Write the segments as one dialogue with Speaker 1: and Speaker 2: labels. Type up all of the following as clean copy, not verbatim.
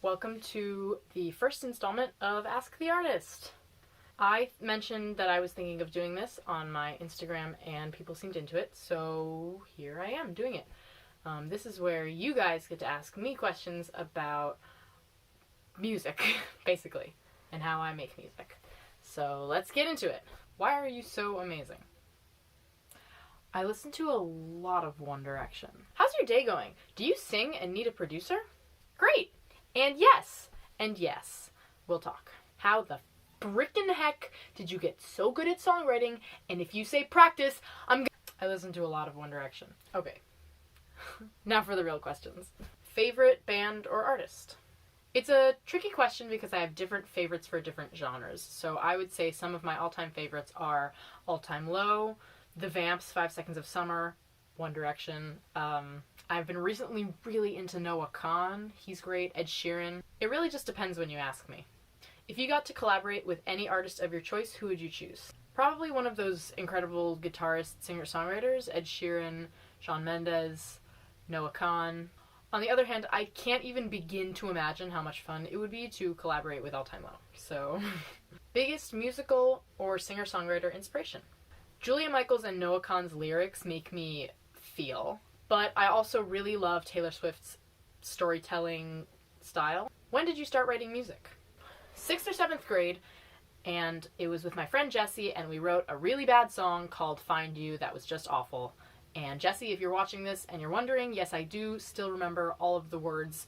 Speaker 1: Welcome to the first installment of Ask the Artist. I mentioned that I was thinking of doing this on my Instagram and people seemed into it, so here I am doing it. This is where you guys get to ask me questions about music, basically, and how I make music. So let's get into it. Why are you so amazing? I listen to a lot of One Direction. How's your day going? Do you sing and need a producer? Great! And yes, we'll talk. How the frickin' heck did you get so good at songwriting? And if you say practice, I listen to a lot of One Direction. Okay. Now for the real questions. Favorite band or artist? It's a tricky question because I have different favorites for different genres. So I would say some of my all-time favorites are All Time Low, The Vamps, 5 Seconds of Summer, One Direction. I've been recently really into Noah Kahan. He's great. Ed Sheeran. It really just depends when you ask me. If you got to collaborate with any artist of your choice, who would you choose? Probably one of those incredible guitarist, singer-songwriters, Ed Sheeran, Shawn Mendes, Noah Kahan. On the other hand, I can't even begin to imagine how much fun it would be to collaborate with All Time Low. So, biggest musical or singer-songwriter inspiration? Julia Michaels and Noah Kahan's lyrics make me feel, but I also really love Taylor Swift's storytelling style. When did you start writing music? 6th or 7th grade, and it was with my friend Jessie, and we wrote a really bad song called Find You that was just awful. And Jessie, if you're watching this and you're wondering, yes, I do still remember all of the words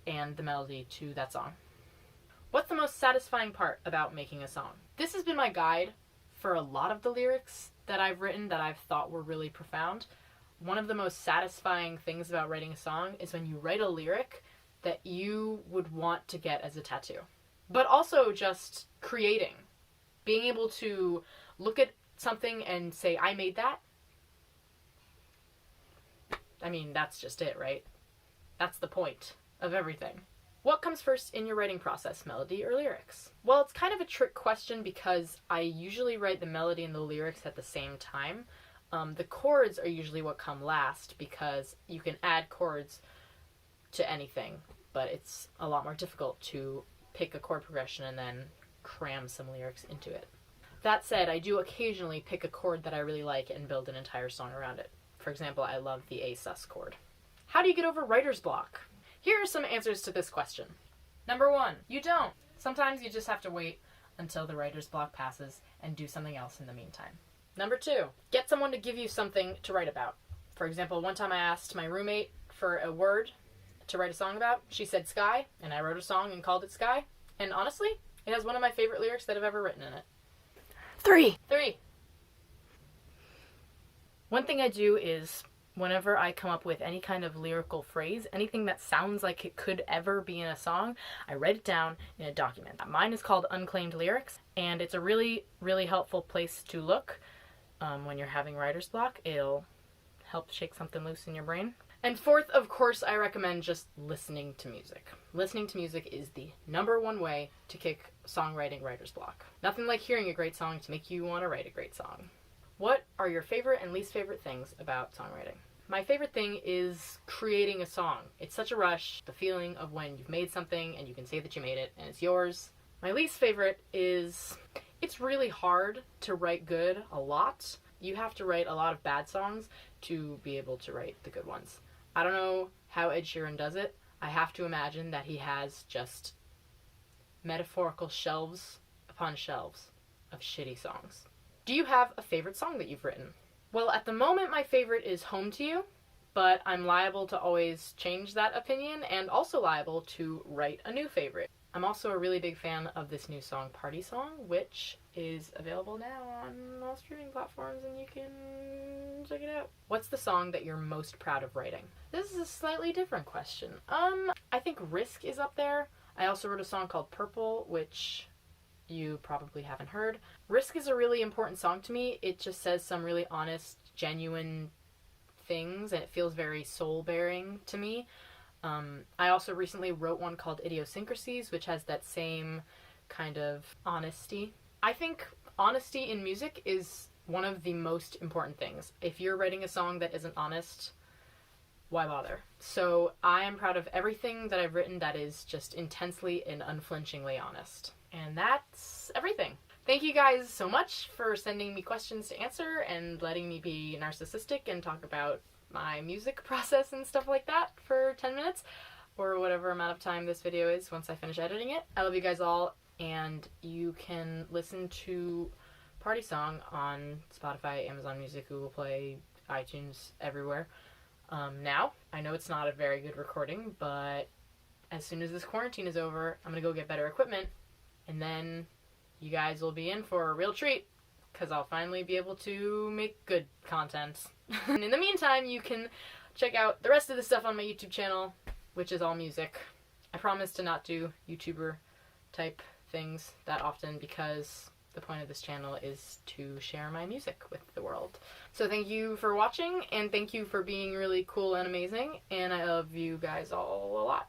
Speaker 1: and the melody to that song. What's the most satisfying part about making a song? This has been my guide for a lot of the lyrics that I've written that I've thought were really profound. One of the most satisfying things about writing a song is when you write a lyric that you would want to get as a tattoo. But also just creating. Being able to look at something and say, I made that. I mean, that's just it, right? That's the point of everything. What comes first in your writing process, melody or lyrics? Well, it's kind of a trick question because I usually write the melody and the lyrics at the same time. The chords are usually what come last because you can add chords to anything, but it's a lot more difficult to pick a chord progression and then cram some lyrics into it. That said, I do occasionally pick a chord that I really like and build an entire song around it. For example, I love the A sus chord. How do you get over writer's block? Here are some answers to this question. Number 1, you don't. Sometimes you just have to wait until the writer's block passes and do something else in the meantime. Number 2, get someone to give you something to write about. For example, one time I asked my roommate for a word to write a song about. She said sky, and I wrote a song and called it Sky. And honestly, it has one of my favorite lyrics that I've ever written in it. 3. One thing I do is whenever I come up with any kind of lyrical phrase, anything that sounds like it could ever be in a song, I write it down in a document. Mine is called Unclaimed Lyrics, and it's a really, really helpful place to look when you're having writer's block. It'll help shake something loose in your brain. And 4th, of course, I recommend just listening to music. Listening to music is the number 1 way to kick songwriting writer's block. Nothing like hearing a great song to make you want to write a great song. What are your favorite and least favorite things about songwriting? My favorite thing is creating a song. It's such a rush, the feeling of when you've made something and you can say that you made it and it's yours. My least favorite is it's really hard to write good a lot. You have to write a lot of bad songs to be able to write the good ones. I don't know how Ed Sheeran does it. I have to imagine that he has just metaphorical shelves upon shelves of shitty songs. Do you have a favorite song that you've written? Well, at the moment, my favorite is Home to You, but I'm liable to always change that opinion and also liable to write a new favorite. I'm also a really big fan of this new song, Party Song, which is available now on all streaming platforms and you can check it out. What's the song that you're most proud of writing? This is a slightly different question. I think Risk is up there. I also wrote a song called Purple, which you probably haven't heard. Risk is a really important song to me. It just says some really honest, genuine things, and it feels very soul-bearing to me. I also recently wrote one called Idiosyncrasies, which has that same kind of honesty. I think honesty in music is one of the most important things. If you're writing a song that isn't honest, why bother? So I am proud of everything that I've written that is just intensely and unflinchingly honest. And that's everything. Thank you guys so much for sending me questions to answer and letting me be narcissistic and talk about my music process and stuff like that for 10 minutes or whatever amount of time this video is once I finish editing it. I love you guys all, and you can listen to Party Song on Spotify, Amazon Music, Google Play, iTunes, everywhere. Now, I know it's not a very good recording, but as soon as this quarantine is over, I'm gonna go get better equipment, and then you guys will be in for a real treat, because I'll finally be able to make good content. And in the meantime, you can check out the rest of the stuff on my YouTube channel, which is all music. I promise to not do YouTuber type things that often, because the point of this channel is to share my music with the world. So thank you for watching, and thank you for being really cool and amazing, and I love you guys all a lot.